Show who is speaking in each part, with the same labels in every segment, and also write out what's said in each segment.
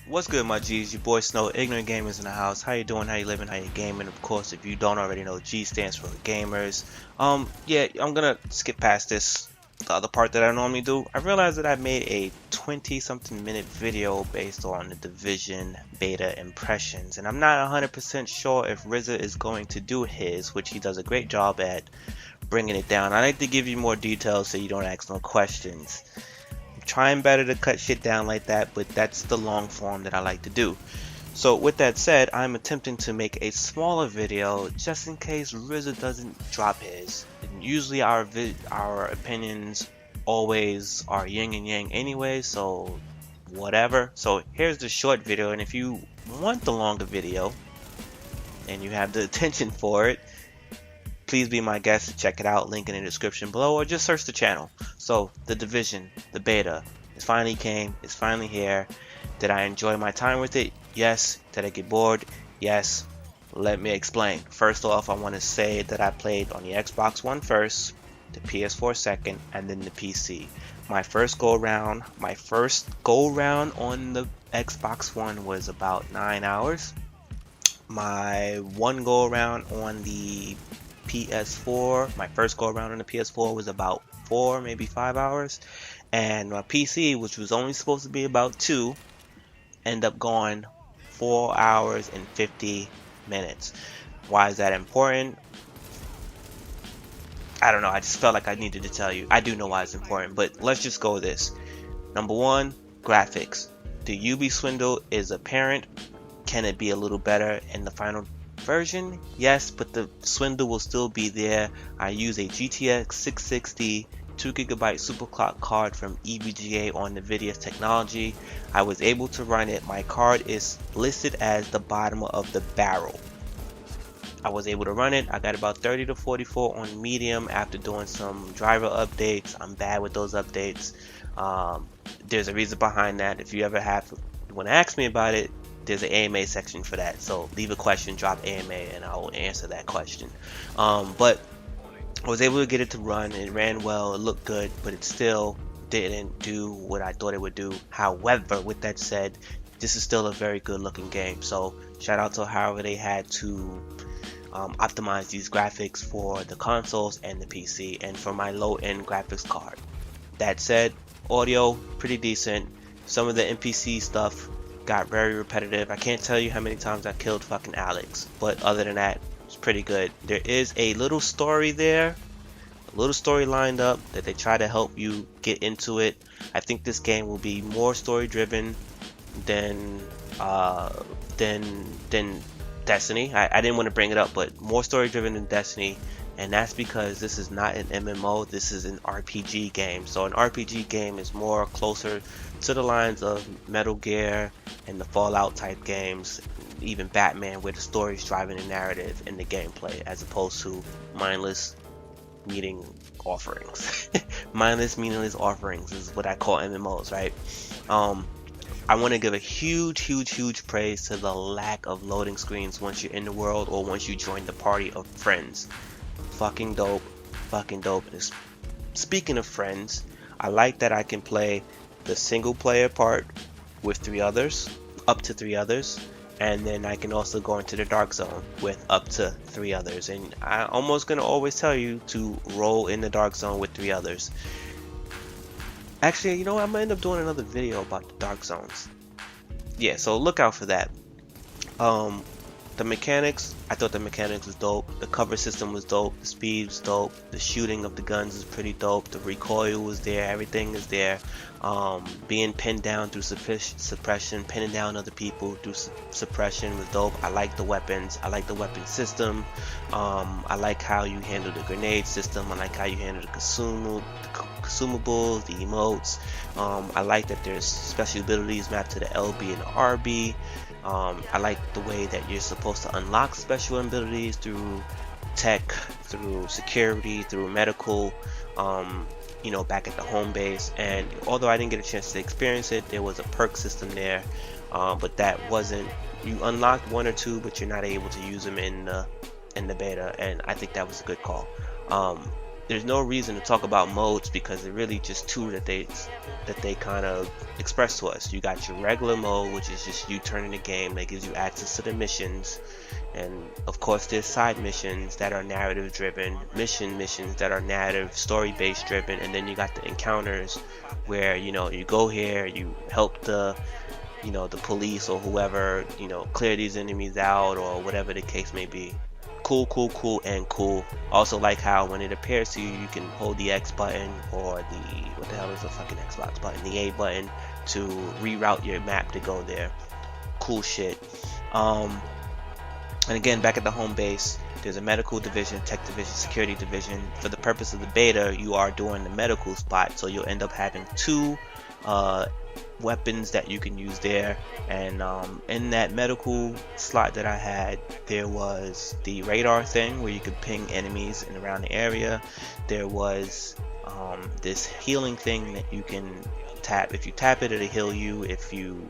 Speaker 1: What's good, my G's? Your boy Snow, Ignorant Gamers in the house. How you doing? How you living? How you gaming? Of course, if you don't already know, G stands for Gamers. Yeah, I'm gonna skip past this, the other part that I normally do. I realized that I made a 20-something minute video based on the Division beta impressions, and I'm not 100% sure if RZA is going to do his, which he does a great job at bringing it down. I like to give you more details so you don't ask no questions. Trying better to cut shit down like that, but that's the long form that I like to do. So with that said, I'm attempting to make a smaller video just in case RZA doesn't drop his. And usually our opinions always are yin and yang anyway, so whatever. So here's the short video, and if you want the longer video and you have the attention for it, please be my guest to check it out, link in the description below, or just search the channel. So the Division, the beta, it finally came, it's finally here. Did I enjoy my time with it? Yes. Did I get bored? Yes. Let me explain. First off, I want to say that I played on the Xbox One first, the PS4 second, and then the PC. My first go around on the Xbox One was about 9 hours. My one go around on the PS4, my first go around on the PS4 was about 4, maybe 5 hours, and my PC, which was only supposed to be about 2, ended up going 4 hours and 50 minutes. Why is that important? I don't know, I just felt like I needed to tell you. I do know why it's important, but let's just go with this. Number one, graphics. The UV swindle is apparent. Can it be a little better in the final version? Yes, but the swindle will still be there. I use a GTX 660 2GB superclock card from EVGA on NVIDIA's technology. I was able to run it. My card is listed as the bottom of the barrel. I was able to run it. I got about 30 to 44 on medium after doing some driver updates. I'm bad with those updates. There's a reason behind that. If you ever want to ask me about it, there's an AMA section for that, so leave a question, drop AMA, and I will answer that question. But I was able to get it to run. It ran well, it looked good, but it still didn't do what I thought it would do. However, with that said, this is still a very good looking game, so shout out to however they had to optimize these graphics for the consoles and the PC, and for my low-end graphics card. That said, audio pretty decent. Some of the NPC stuff got very repetitive. I can't tell you how many times I killed fucking Alex, but other than that, it's pretty good. There is a little story there, a little story lined up that they try to help you get into it. I think this game will be more story driven than Destiny. I didn't want to bring it up, but more story driven than Destiny, and that's because this is not an MMO, this is an RPG game. So an RPG game is more closer to the lines of Metal Gear and the Fallout type games, even Batman, where the story is driving the narrative and the gameplay, as opposed to mindless meaning offerings. Mindless meaningless offerings is what I call MMOs, right? I want to give a huge praise to the lack of loading screens once you're in the world or once you join the party of friends. Fucking dope. Speaking of friends, I like that I can play the single player part with 3 others, up to 3 others, and then I can also go into the dark zone with up to 3 others. And I'm almost gonna always tell you to roll in the dark zone with 3 others. Actually, you know what? I'm gonna end up doing another video about the dark zones. Yeah, so look out for that. The mechanics, I thought the mechanics was dope. The cover system was dope. The speed was dope. The shooting of the guns is pretty dope. The recoil was there. Everything is there. Being pinned down through suppression, pinning down other people through suppression was dope. I like the weapons. I like the weapon system. I like how you handle the grenade system. I like how you handle the consumables, the emotes. I like that there's special abilities mapped to the LB and the RB. I like the way that you're supposed to unlock special abilities through tech, through security, through medical, back at the home base. And although I didn't get a chance to experience it, there was a perk system there, but that wasn't, you unlocked 1 or 2, but you're not able to use them in the beta, and I think that was a good call. there's no reason to talk about modes because they're really just two that they kind of express to us. You got your regular mode, which is just you turning the game that gives you access to the missions, and of course there's side missions that are narrative driven, missions that are narrative story based driven, and then you got the encounters where you go here, you help the the police or whoever, clear these enemies out or whatever the case may be. Cool, and cool. Also like how when it appears to you, you can hold the X button or what the hell is the fucking Xbox button, the A button, to reroute your map to go there. Cool shit. And again, back at the home base, there's a medical division, tech division, security division. For the purpose of the beta, you are doing the medical spot, so you'll end up having two weapons that you can use there. And in that medical slot that I had, there was the radar thing where you could ping enemies in around the area. There was this healing thing that you can tap. If you tap it, it'll heal you. If you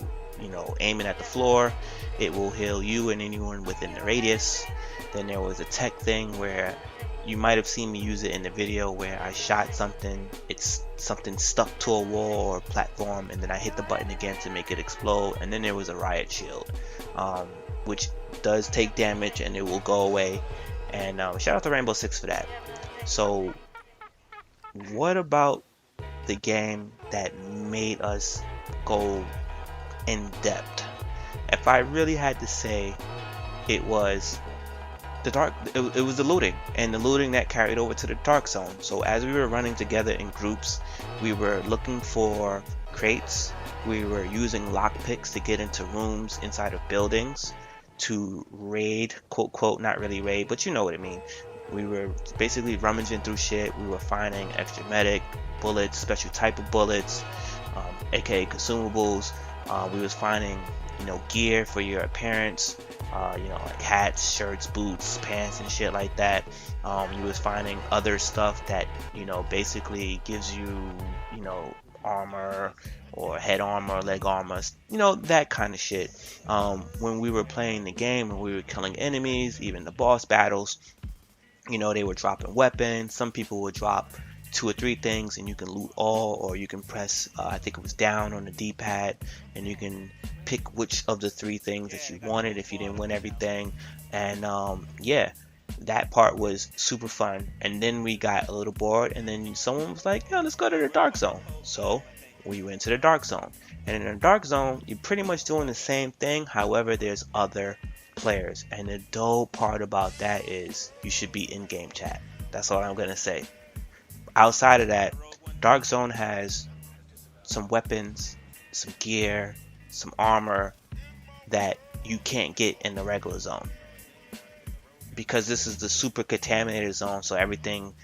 Speaker 1: aim it at the floor, it will heal you and anyone within the radius. Then there was a tech thing where you might have seen me use it in the video where I shot something, something stuck to a wall or platform, and then I hit the button again to make it explode. And then there was a riot shield, which does take damage and it will go away. And shout out to Rainbow Six for that. So what about the game that made us go in depth? If I really had to say, it was it was the looting, and the looting that carried over to the dark zone. So as we were running together in groups, we were looking for crates, we were using lockpicks to get into rooms inside of buildings to raid, quote, not really raid, but you know what I mean. We were basically rummaging through shit. We were finding extra medic bullets, special type of bullets, aka consumables. We was finding gear for your appearance, like hats, shirts, boots, pants, and shit like that. You was finding other stuff that basically gives you armor or head armor, leg armor, that kind of shit. When we were playing the game and we were killing enemies, even the boss battles, they were dropping weapons. Some people would drop 2 or 3 things and you can loot all, or you can press I think it was down on the D-pad and you can pick which of the 3 things that you wanted if you didn't win everything. And yeah, that part was super fun. And then we got a little bored, and then someone was like, yeah, let's go to the dark zone. So we went to the dark zone, and in the dark zone you're pretty much doing the same thing. However, there's other players, and the dope part about that is you should be in game chat. That's all I'm gonna say. Outside of that, dark zone has some weapons, some gear, some armor that you can't get in the regular zone, because this is the super contaminated zone. So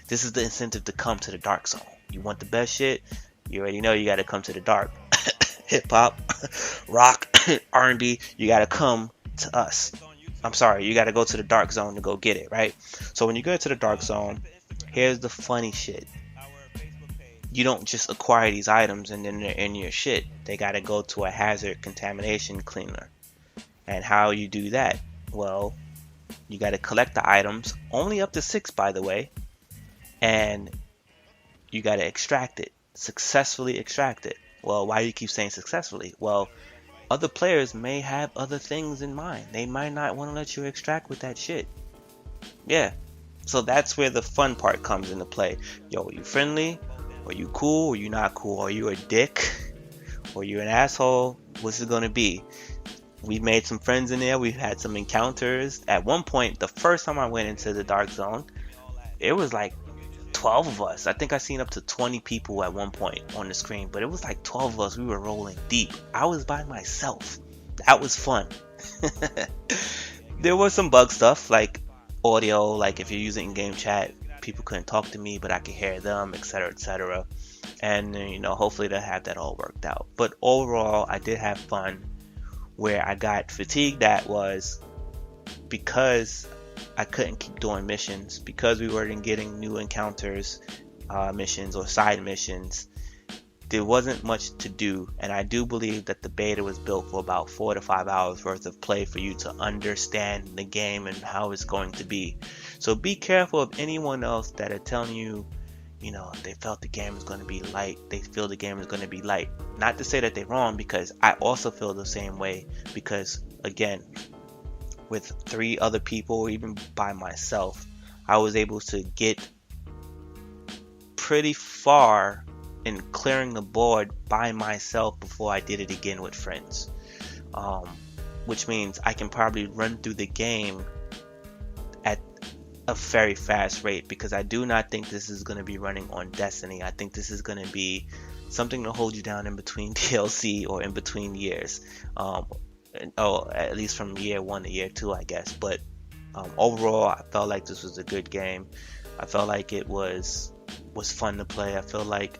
Speaker 1: this is the incentive to come to the dark zone. You want the best shit, you already know you got to come to the dark. Hip hop, rock, R&B, you got to come to us. I'm sorry, you got to go to the dark zone to go get it, right? So when you go to the dark zone, here's the funny shit. You don't just acquire these items and then they're in your shit. They got to go to a hazard contamination cleaner. And how you do that? Well, you got to collect the items, only up to 6 by the way, and you got to extract it, successfully extract it. Well, why do you keep saying successfully? Well, other players may have other things in mind. They might not want to let you extract with that shit. Yeah, so that's where the fun part comes into play. Yo, are you friendly? Are you cool? Are you not cool? Are you a dick? Or you an asshole? What's it gonna be? We've made some friends in there. We've had some encounters. At one point, the first time I went into the dark zone, it was like 12 of us. I think I seen up to 20 people at one point on the screen, but it was like 12 of us. We were rolling deep. I was by myself. That was fun. There was some bug stuff like audio, like if you're using game chat, people couldn't talk to me, but I could hear them, etc., etc. And hopefully they'll have that all worked out. But overall, I did have fun. Where I got fatigued at was because I couldn't keep doing missions, because we weren't getting new encounters, missions or side missions. There wasn't much to do, and I do believe that the beta was built for about 4 to 5 hours worth of play for you to understand the game and how it's going to be. So be careful of anyone else that are telling you you know, they felt the game was going to be light. They feel the game is going to be light. Not to say that they're wrong, because I also feel the same way. Because again, with 3 other people, or even by myself, I was able to get pretty far in clearing the board by myself before I did it again with friends. Which means I can probably run through the game at a very fast rate, because I do not think this is going to be running on Destiny. I think this is going to be something to hold you down in between DLC or in between years. At least from year 1 to year 2, I guess. But overall, I felt like this was a good game. I felt like it was fun to play. I feel like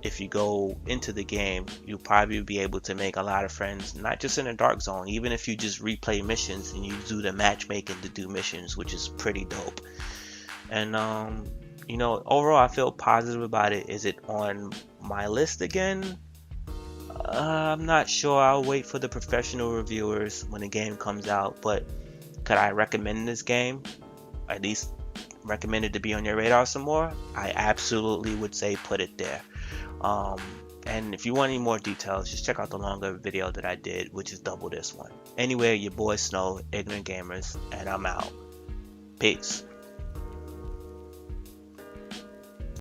Speaker 1: if you go into the game, you'll probably be able to make a lot of friends, not just in the dark zone, even if you just replay missions and you do the matchmaking to do missions, which is pretty dope. And you know, overall I feel positive about it. Is it on my list again? I'm not sure. I'll wait for the professional reviewers when the game comes out. But could I recommend this game? At least recommend it to be on your radar some more? I absolutely would say put it there. And if you want any more details, just check out the longer video that I did, which is double this one. Anyway, your boy Snow, Ignorant Gamers, and I'm out. Peace.